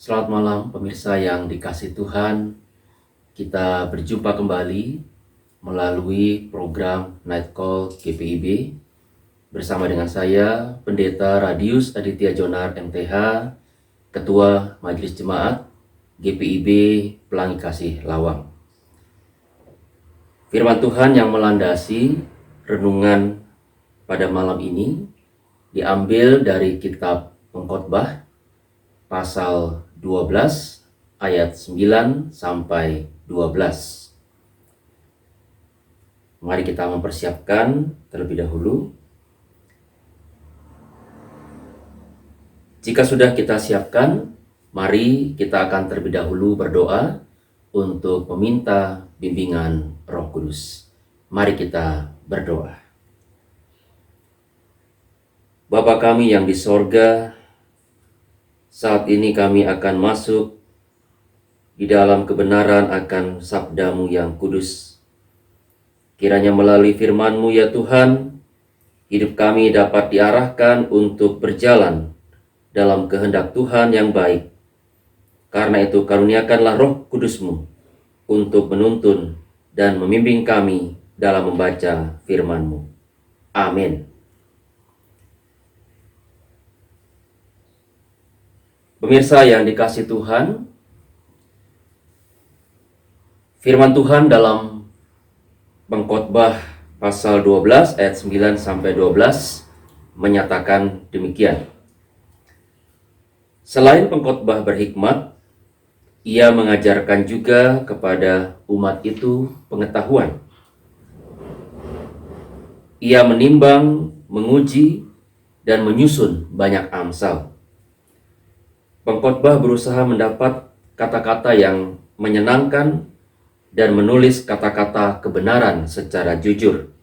Selamat malam pemirsa yang dikasihi Tuhan. Kita berjumpa kembali melalui program Night Call GPIB bersama dengan saya Pendeta Radius Aditya Jonar MTH, Ketua Majelis Jemaat GPIB Pelangi Kasih Lawang. Firman Tuhan yang melandasi renungan pada malam ini diambil dari kitab Pengkhotbah pasal 12 ayat 9 sampai 12. Mari kita mempersiapkan terlebih dahulu. Jika sudah kita siapkan, mari kita akan terlebih dahulu berdoa untuk meminta bimbingan Roh Kudus. Mari kita berdoa. Bapa kami yang di sorga, saat ini kami akan masuk di dalam kebenaran akan sabda-Mu yang kudus. Kiranya melalui firman-Mu ya Tuhan, hidup kami dapat diarahkan untuk berjalan dalam kehendak Tuhan yang baik. Karena itu karuniakanlah Roh Kudus-Mu untuk menuntun dan membimbing kami dalam membaca firman-Mu. Amin. Pemirsa yang dikasihi Tuhan, firman Tuhan dalam Pengkhotbah pasal 12 ayat 9 sampai 12 menyatakan demikian. Selain pengkhotbah berhikmat, ia mengajarkan juga kepada umat itu pengetahuan. Ia menimbang, menguji, dan menyusun banyak amsal. Pengkhotbah berusaha mendapat kata-kata yang menyenangkan dan menulis kata-kata kebenaran secara jujur.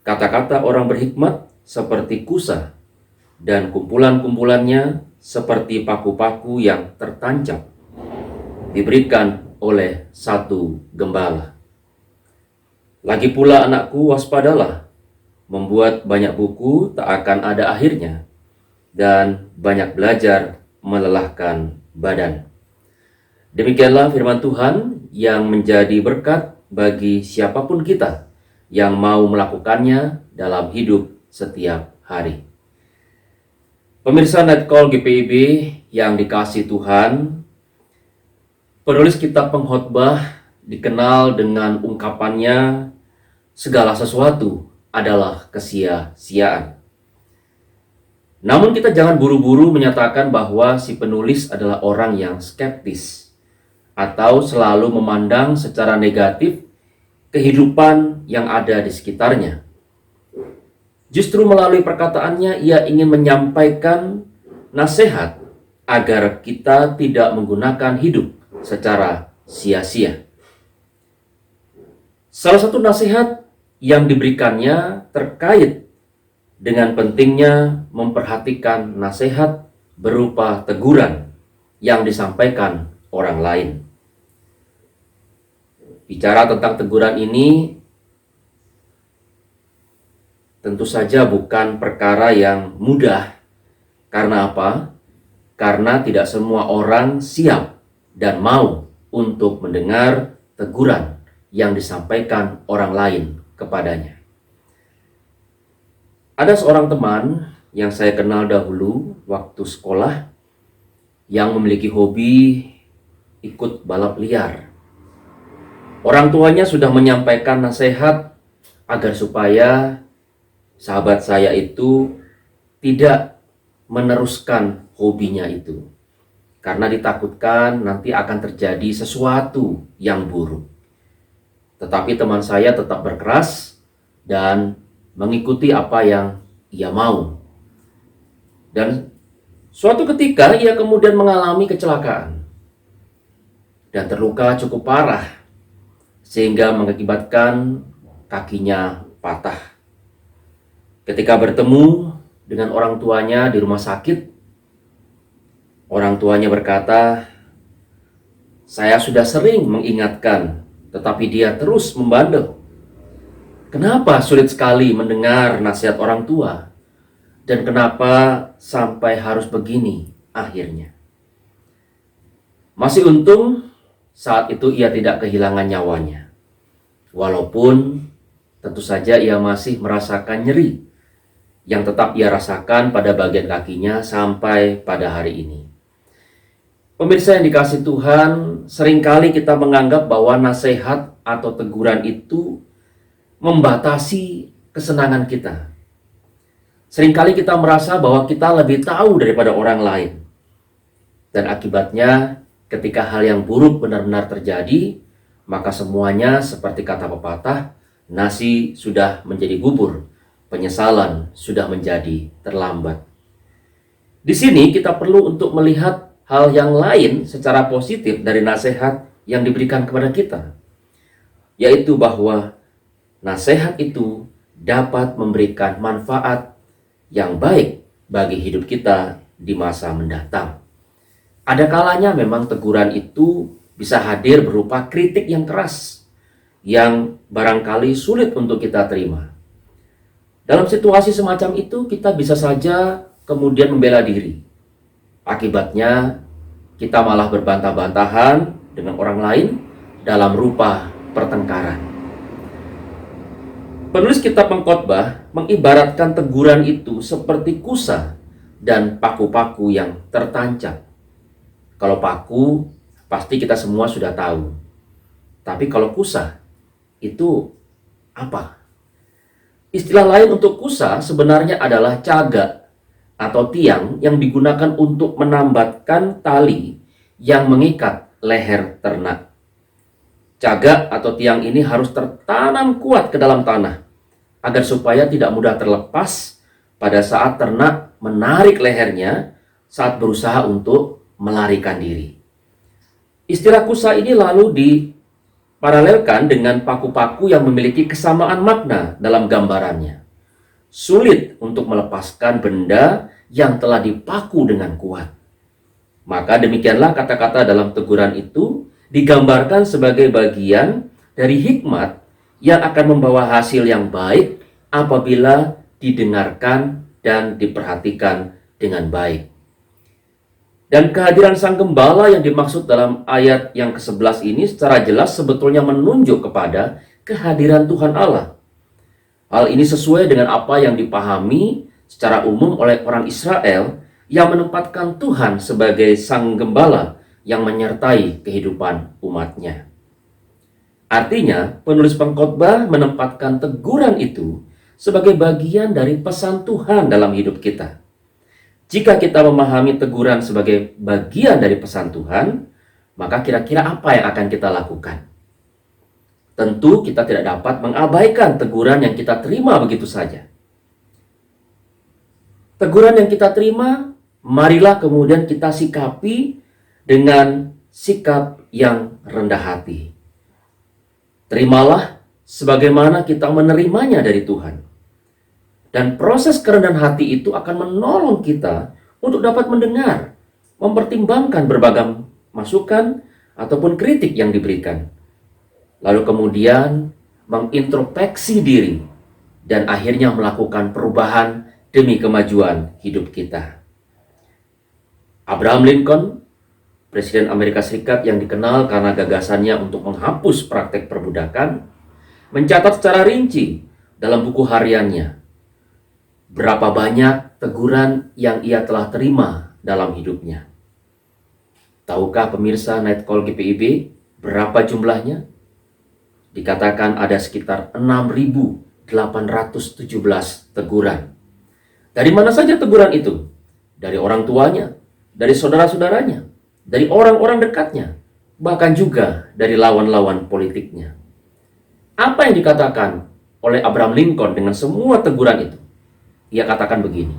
Kata-kata orang berhikmat seperti kusa dan kumpulan-kumpulannya seperti paku-paku yang tertancap diberikan oleh satu gembala. Lagi pula anakku, waspadalah, membuat banyak buku tak akan ada akhirnya, dan banyak belajar melelahkan badan. Demikianlah firman Tuhan yang menjadi berkat bagi siapapun kita yang mau melakukannya dalam hidup setiap hari. Pemirsa Night Call GPIB yang dikasihi Tuhan, penulis kitab Pengkhotbah dikenal dengan ungkapannya, segala sesuatu adalah kesia-siaan. Namun kita jangan buru-buru menyatakan bahwa si penulis adalah orang yang skeptis atau selalu memandang secara negatif kehidupan yang ada di sekitarnya. Justru melalui perkataannya ia ingin menyampaikan nasihat agar kita tidak menggunakan hidup secara sia-sia. Salah satu nasihat yang diberikannya terkait dengan pentingnya memperhatikan nasihat berupa teguran yang disampaikan orang lain. Bicara tentang teguran ini tentu saja bukan perkara yang mudah. Karena apa? Karena tidak semua orang siap dan mau untuk mendengar teguran yang disampaikan orang lain kepadanya. Ada seorang teman yang saya kenal dahulu waktu sekolah yang memiliki hobi ikut balap liar. Orang tuanya sudah menyampaikan nasihat agar supaya sahabat saya itu tidak meneruskan hobinya itu, karena ditakutkan nanti akan terjadi sesuatu yang buruk. Tetapi teman saya tetap berkeras dan mengikuti apa yang ia mau. Dan suatu ketika ia kemudian mengalami kecelakaan dan terluka cukup parah sehingga mengakibatkan kakinya patah. Ketika bertemu dengan orang tuanya di rumah sakit, orang tuanya berkata, "Saya sudah sering mengingatkan, tetapi dia terus membandel. Kenapa sulit sekali mendengar nasihat orang tua? Dan kenapa sampai harus begini akhirnya?" Masih untung saat itu ia tidak kehilangan nyawanya. Walaupun tentu saja ia masih merasakan nyeri yang tetap ia rasakan pada bagian kakinya sampai pada hari ini. Pemirsa yang dikasihi Tuhan, seringkali kita menganggap bahwa nasihat atau teguran itu membatasi kesenangan kita. Seringkali kita merasa bahwa kita lebih tahu daripada orang lain. Dan akibatnya, ketika hal yang buruk benar-benar terjadi, maka semuanya seperti kata pepatah, nasi sudah menjadi bubur, penyesalan sudah menjadi terlambat. Di sini kita perlu untuk melihat hal yang lain secara positif dari nasihat yang diberikan kepada kita, yaitu bahwa nasihat itu dapat memberikan manfaat yang baik bagi hidup kita di masa mendatang. Ada kalanya memang teguran itu bisa hadir berupa kritik yang keras, yang barangkali sulit untuk kita terima. Dalam situasi semacam itu, kita bisa saja kemudian membela diri. Akibatnya, kita malah berbantah-bantahan dengan orang lain dalam rupa pertengkaran. Penulis kitab Pengkhotbah mengibaratkan teguran itu seperti kusa dan paku-paku yang tertancap. Kalau paku, pasti kita semua sudah tahu. Tapi kalau kusa, itu apa? Istilah lain untuk kusa sebenarnya adalah caga atau tiang yang digunakan untuk menambatkan tali yang mengikat leher ternak. Caga atau tiang ini harus tertanam kuat ke dalam tanah agar supaya tidak mudah terlepas pada saat ternak menarik lehernya saat berusaha untuk melarikan diri. Istilah kusa ini lalu diparalelkan dengan paku-paku yang memiliki kesamaan makna dalam gambarannya. Sulit untuk melepaskan benda yang telah dipaku dengan kuat. Maka demikianlah kata-kata dalam teguran itu digambarkan sebagai bagian dari hikmat yang akan membawa hasil yang baik apabila didengarkan dan diperhatikan dengan baik. Dan kehadiran Sang Gembala yang dimaksud dalam ayat yang ke-11 ini secara jelas sebetulnya menunjuk kepada kehadiran Tuhan Allah. Hal ini sesuai dengan apa yang dipahami secara umum oleh orang Israel yang menempatkan Tuhan sebagai Sang Gembala yang menyertai kehidupan umatnya. Artinya, penulis Pengkhotbah menempatkan teguran itu sebagai bagian dari pesan Tuhan dalam hidup kita. Jika kita memahami teguran sebagai bagian dari pesan Tuhan, maka kira-kira apa yang akan kita lakukan? Tentu kita tidak dapat mengabaikan teguran yang kita terima begitu saja. Teguran yang kita terima, marilah kemudian kita sikapi dengan sikap yang rendah hati. Terimalah sebagaimana kita menerimanya dari Tuhan. Dan proses kerendahan hati itu akan menolong kita untuk dapat mendengar, mempertimbangkan berbagai masukan ataupun kritik yang diberikan. Lalu kemudian mengintrospeksi diri dan akhirnya melakukan perubahan demi kemajuan hidup kita. Abraham Lincoln, Presiden Amerika Serikat yang dikenal karena gagasannya untuk menghapus praktek perbudakan, mencatat secara rinci dalam buku hariannya berapa banyak teguran yang ia telah terima dalam hidupnya. Tahukah pemirsa Nightcall GPIB berapa jumlahnya? Dikatakan ada sekitar 6.817 teguran. Dari mana saja teguran itu? Dari orang tuanya, dari saudara-saudaranya, dari orang-orang dekatnya, bahkan juga dari lawan-lawan politiknya. Apa yang dikatakan oleh Abraham Lincoln dengan semua teguran itu? Ia katakan begini,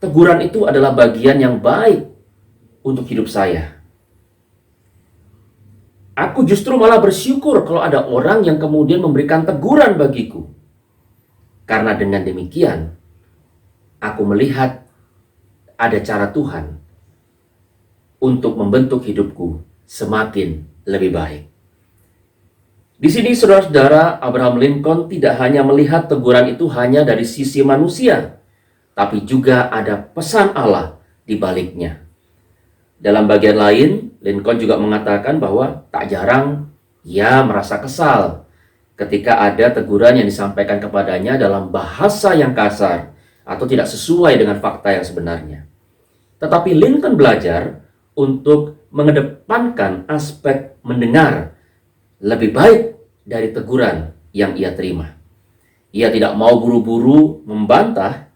teguran itu adalah bagian yang baik untuk hidup saya. Aku justru malah bersyukur kalau ada orang yang kemudian memberikan teguran bagiku. Karena dengan demikian, aku melihat ada cara Tuhan untuk membentuk hidupku semakin lebih baik. Di sini saudara-saudara, Abraham Lincoln tidak hanya melihat teguran itu hanya dari sisi manusia, tapi juga ada pesan Allah di baliknya. Dalam bagian lain, Lincoln juga mengatakan bahwa tak jarang ia merasa kesal ketika ada teguran yang disampaikan kepadanya dalam bahasa yang kasar atau tidak sesuai dengan fakta yang sebenarnya. Tetapi Lincoln belajar untuk mengedepankan aspek mendengar lebih baik dari teguran yang ia terima. Ia tidak mau buru-buru membantah,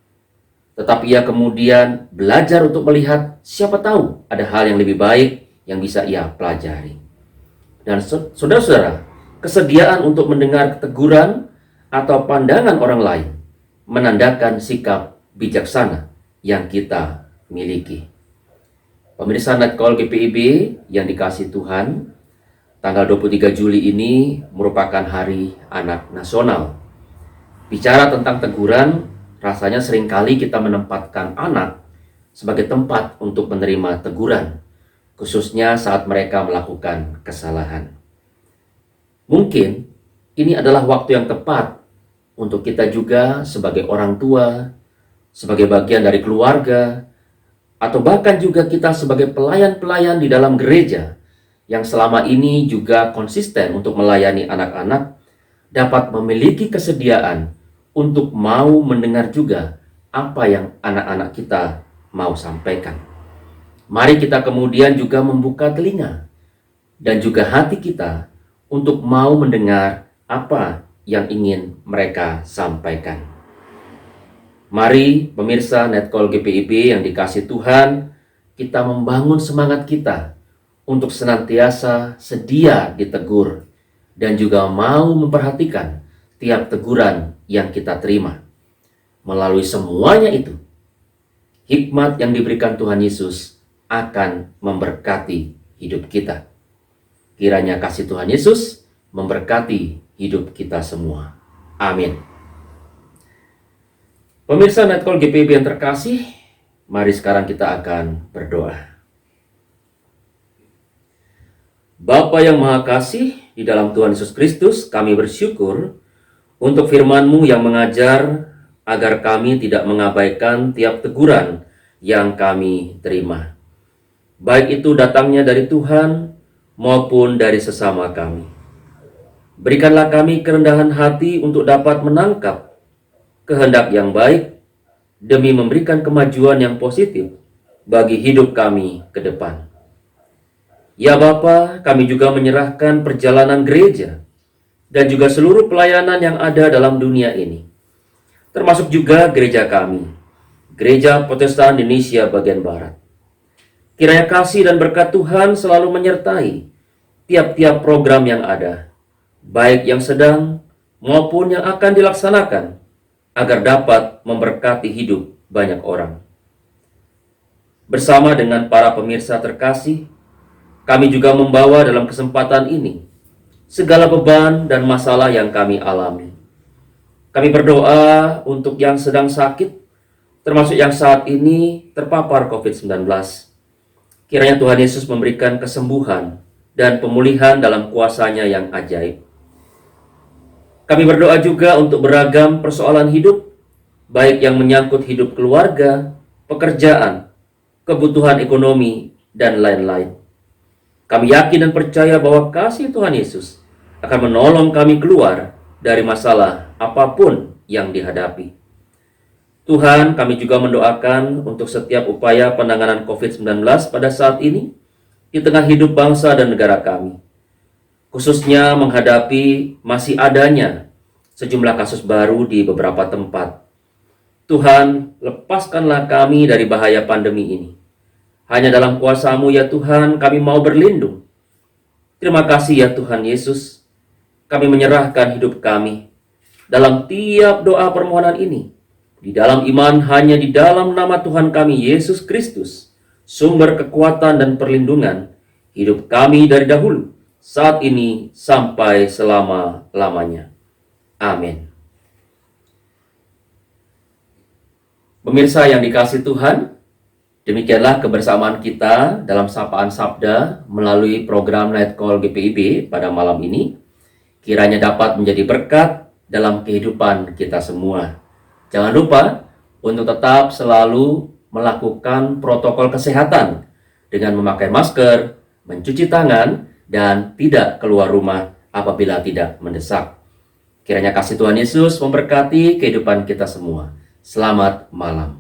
tetapi ia kemudian belajar untuk melihat siapa tahu ada hal yang lebih baik yang bisa ia pelajari. Dan saudara-saudara, kesediaan untuk mendengar teguran atau pandangan orang lain menandakan sikap bijaksana yang kita miliki. Pemirsa Netcall GPIB yang dikasihi Tuhan, tanggal 23 Juli ini merupakan Hari Anak Nasional. Bicara tentang teguran, rasanya seringkali kita menempatkan anak sebagai tempat untuk menerima teguran, khususnya saat mereka melakukan kesalahan. Mungkin ini adalah waktu yang tepat untuk kita juga sebagai orang tua, sebagai bagian dari keluarga, atau bahkan juga kita sebagai pelayan-pelayan di dalam gereja yang selama ini juga konsisten untuk melayani anak-anak, dapat memiliki kesediaan untuk mau mendengar juga apa yang anak-anak kita mau sampaikan. Mari kita kemudian juga membuka telinga dan juga hati kita untuk mau mendengar apa yang ingin mereka sampaikan. Mari pemirsa Netcall GPIB yang dikasihi Tuhan, kita membangun semangat kita untuk senantiasa sedia ditegur dan juga mau memperhatikan tiap teguran yang kita terima. Melalui semuanya itu, hikmat yang diberikan Tuhan Yesus akan memberkati hidup kita. Kiranya kasih Tuhan Yesus memberkati hidup kita semua. Amin. Pemirsa Netcall GPIB yang terkasih, mari sekarang kita akan berdoa. Bapa yang Maha Kasih, di dalam Tuhan Yesus Kristus, kami bersyukur untuk firman-Mu yang mengajar agar kami tidak mengabaikan tiap teguran yang kami terima. Baik itu datangnya dari Tuhan maupun dari sesama kami. Berikanlah kami kerendahan hati untuk dapat menangkap kehendak yang baik demi memberikan kemajuan yang positif bagi hidup kami ke depan. Ya Bapa, kami juga menyerahkan perjalanan gereja dan juga seluruh pelayanan yang ada dalam dunia ini, termasuk juga gereja kami, Gereja Protestan Indonesia bagian Barat. Kiranya kasih dan berkat Tuhan selalu menyertai tiap-tiap program yang ada, baik yang sedang maupun yang akan dilaksanakan, agar dapat memberkati hidup banyak orang. Bersama dengan para pemirsa terkasih, kami juga membawa dalam kesempatan ini segala beban dan masalah yang kami alami. Kami berdoa untuk yang sedang sakit, termasuk yang saat ini terpapar COVID-19. Kiranya Tuhan Yesus memberikan kesembuhan dan pemulihan dalam kuasa-Nya yang ajaib. Kami berdoa juga untuk beragam persoalan hidup, baik yang menyangkut hidup keluarga, pekerjaan, kebutuhan ekonomi, dan lain-lain. Kami yakin dan percaya bahwa kasih Tuhan Yesus akan menolong kami keluar dari masalah apapun yang dihadapi. Tuhan, kami juga mendoakan untuk setiap upaya penanganan COVID-19 pada saat ini di tengah hidup bangsa dan negara kami, khususnya menghadapi masih adanya sejumlah kasus baru di beberapa tempat. Tuhan, lepaskanlah kami dari bahaya pandemi ini. Hanya dalam kuasa-Mu ya Tuhan kami mau berlindung. Terima kasih ya Tuhan Yesus. Kami menyerahkan hidup kami dalam tiap doa permohonan ini, di dalam iman hanya di dalam nama Tuhan kami Yesus Kristus, sumber kekuatan dan perlindungan hidup kami dari dahulu, saat ini, sampai selama-lamanya. Amin. Pemirsa yang dikasihi Tuhan, demikianlah kebersamaan kita dalam Sapaan Sabda melalui program Netcall GPIB pada malam ini. Kiranya dapat menjadi berkat dalam kehidupan kita semua. Jangan lupa untuk tetap selalu melakukan protokol kesehatan dengan memakai masker, mencuci tangan, dan tidak keluar rumah apabila tidak mendesak. Kiranya kasih Tuhan Yesus memberkati kehidupan kita semua. Selamat malam.